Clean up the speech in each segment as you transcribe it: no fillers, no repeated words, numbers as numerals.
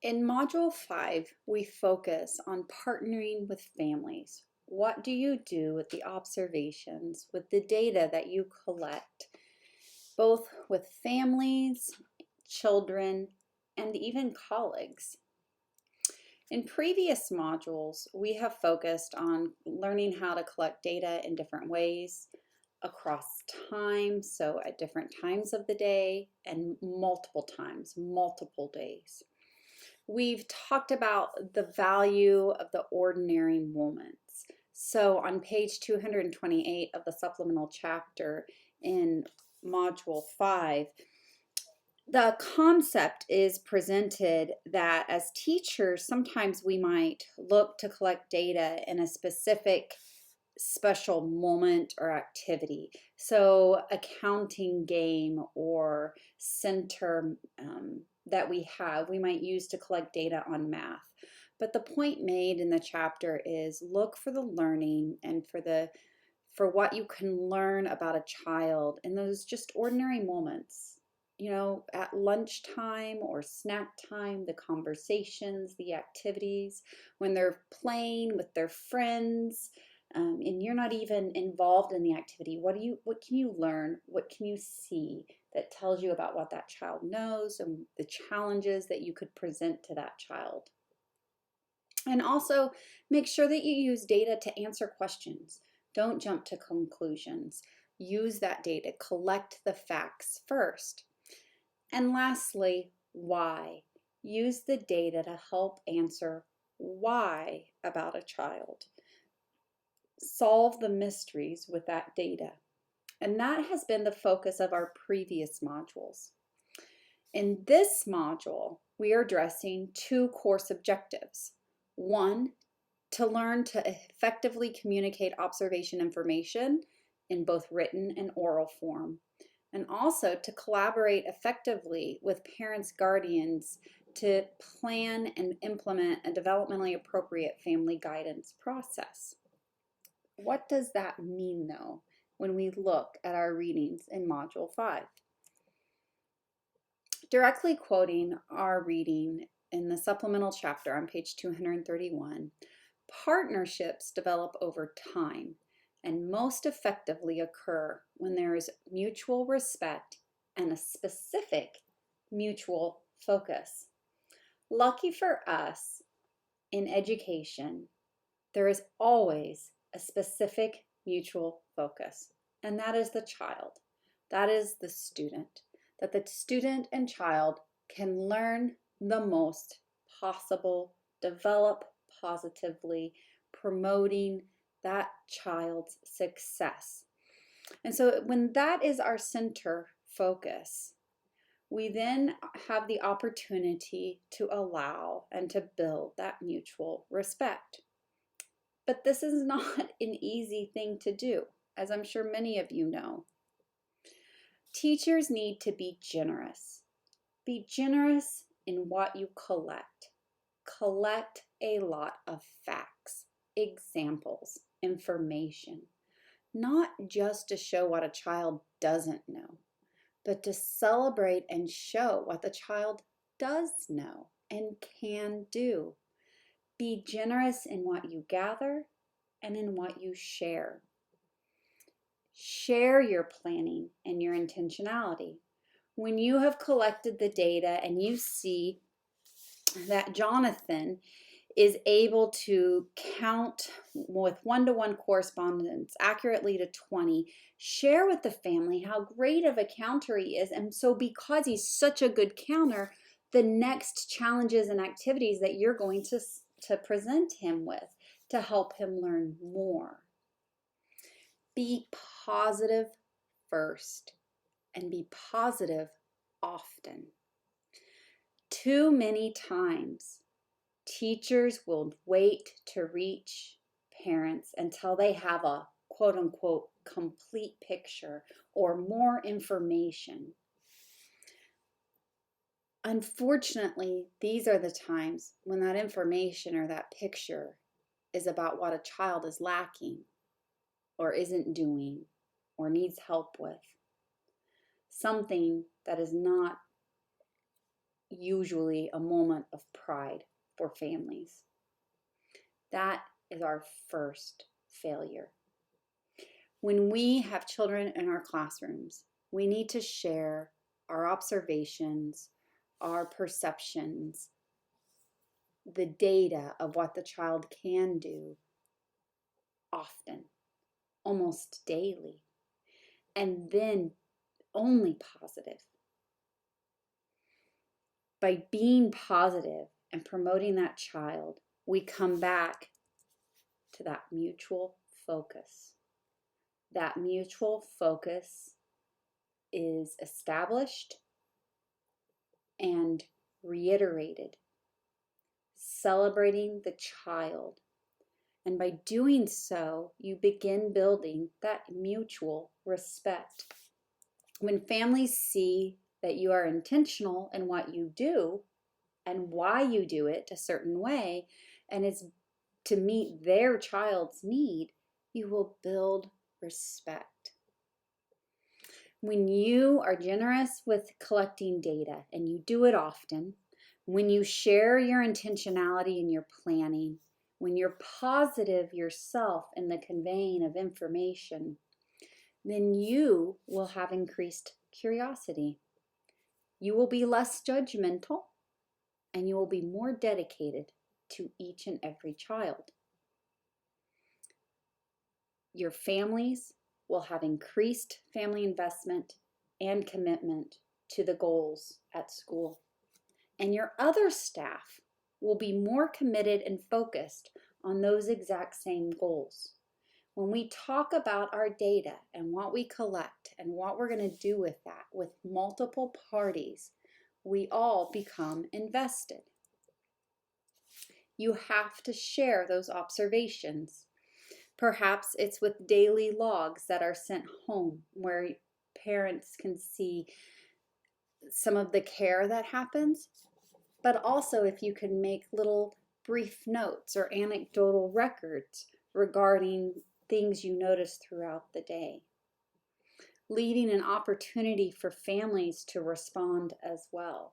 In Module 5, we focus on partnering with families. What do you do with the observations, with the data that you collect, both with families, children, and even colleagues? In previous modules, we have focused on learning how to collect data in different ways across time, so at different times of the day and multiple times, multiple days. We've talked about the value of the ordinary moments. So on page 228 of the supplemental chapter in Module 5, the concept is presented that as teachers, sometimes we might look to collect data in a specific special moment or activity. So a counting game or center that we might use to collect data on math. But the point made in the chapter is look for the learning and for what you can learn about a child in those just ordinary moments. You know, at lunchtime or snack time, the conversations, the activities, when they're playing with their friends, and you're not even involved in the activity. What can you learn? What can you see that tells you about what that child knows and the challenges that you could present to that child? And also make sure that you use data to answer questions. Don't jump to conclusions. Use that data, collect the facts first. And lastly, why? Use the data to help answer why about a child. Solve the mysteries with that data. And that has been the focus of our previous modules. In this module, we are addressing two course objectives. One, to learn to effectively communicate observation information in both written and oral form, and also to collaborate effectively with parents, guardians to plan and implement a developmentally appropriate family guidance process. What does that mean, though, when we look at our readings in Module 5? Directly quoting our reading in the supplemental chapter on page 231, partnerships develop over time and most effectively occur when there is mutual respect and a specific mutual focus. Lucky for us, in education, there is always a specific mutual focus, and that is the child. That is the student. That the student and child can learn the most possible, develop positively, promoting that child's success. And so when that is our center focus, we then have the opportunity to allow and to build that mutual respect. But this is not an easy thing to do, as I'm sure many of you know. Teachers need to be generous. Be generous in what you collect. Collect a lot of facts, examples, information, not just to show what a child doesn't know, but to celebrate and show what the child does know and can do. Be generous in what you gather and in what you share. Share your planning and your intentionality. When you have collected the data and you see that Jonathan is able to count with one-to-one correspondence accurately to 20, share with the family how great of a counter he is. And so because he's such a good counter, the next challenges and activities that you're going to present him with to help him learn more. Be positive first and be positive often. Too many times, teachers will wait to reach parents until they have a quote unquote complete picture or more information. Unfortunately, these are the times when that information or that picture is about what a child is lacking or isn't doing or needs help with. Something that is not usually a moment of pride for families. That is our first failure. When we have children in our classrooms, we need to share our observations, our perceptions, the data of what the child can do often, almost daily, and then only positive. By being positive and promoting that child, we come back to that mutual focus. That mutual focus is established and reiterated, celebrating the child. And by doing so, you begin building that mutual respect. When families see that you are intentional in what you do and why you do it a certain way, and it's to meet their child's need, you will build respect. When you are generous with collecting data, and you do it often, when you share your intentionality in your planning, when you're positive yourself in the conveying of information, then you will have increased curiosity. You will be less judgmental, and you will be more dedicated to each and every child. Your families will have increased family investment and commitment to the goals at school. And your other staff will be more committed and focused on those exact same goals. When we talk about our data and what we collect and what we're going to do with that with multiple parties, we all become invested. You have to share those observations. Perhaps it's with daily logs that are sent home where parents can see some of the care that happens, but also if you can make little brief notes or anecdotal records regarding things you notice throughout the day, leading an opportunity for families to respond as well.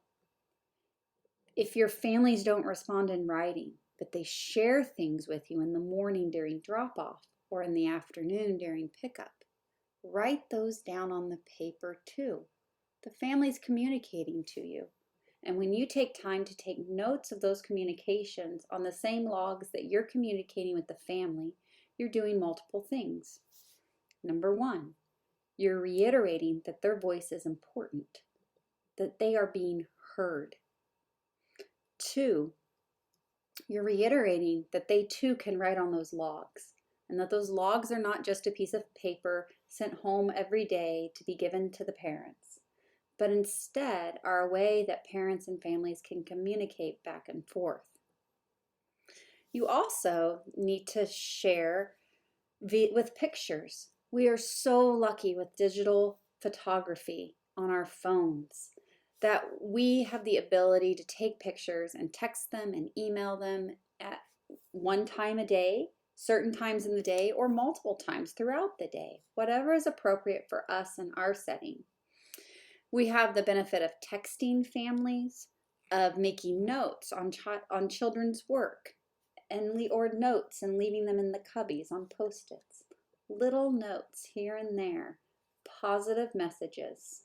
If your families don't respond in writing, but they share things with you in the morning during drop-off or in the afternoon during pickup, write those down on the paper too. The family's communicating to you. And when you take time to take notes of those communications on the same logs that you're communicating with the family, you're doing multiple things. Number one, you're reiterating that their voice is important, that they are being heard. Two, you're reiterating that they too can write on those logs, and that those logs are not just a piece of paper sent home every day to be given to the parents, but instead are a way that parents and families can communicate back and forth. You also need to share with pictures. We are so lucky with digital photography on our phones that we have the ability to take pictures and text them and email them at one time a day, certain times in the day, or multiple times throughout the day, whatever is appropriate for us in our setting. We have the benefit of texting families, of making notes on children's work, or notes and leaving them in the cubbies on Post-its. Little notes here and there, positive messages.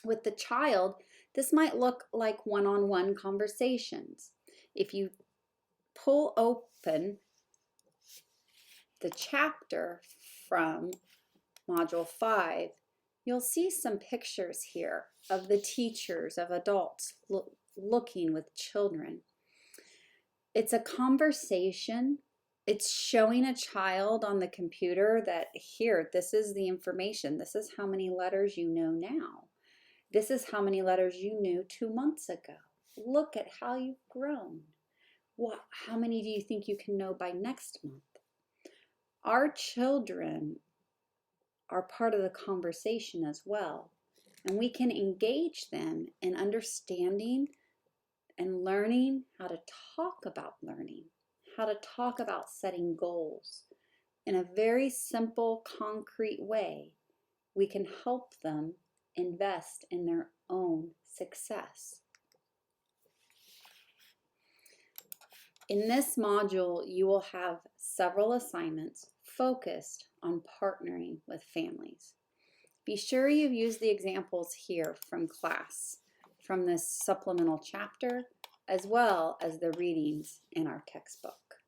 With the child, this might look like one-on-one conversations. If you pull open the chapter from Module 5, you'll see some pictures here of the teachers, of adults looking with children. It's a conversation. It's showing a child on the computer that here, this is the information. This is how many letters you know now. This is how many letters you knew 2 months ago. Look at how you've grown. How many do you think you can know by next month? Our children are part of the conversation as well, and we can engage them in understanding and learning how to talk about learning, how to talk about setting goals. In a very simple, concrete way, we can help them invest in their own success. In this module, you will have several assignments focused on partnering with families. Be sure you use the examples here from class, from this supplemental chapter, as well as the readings in our textbook.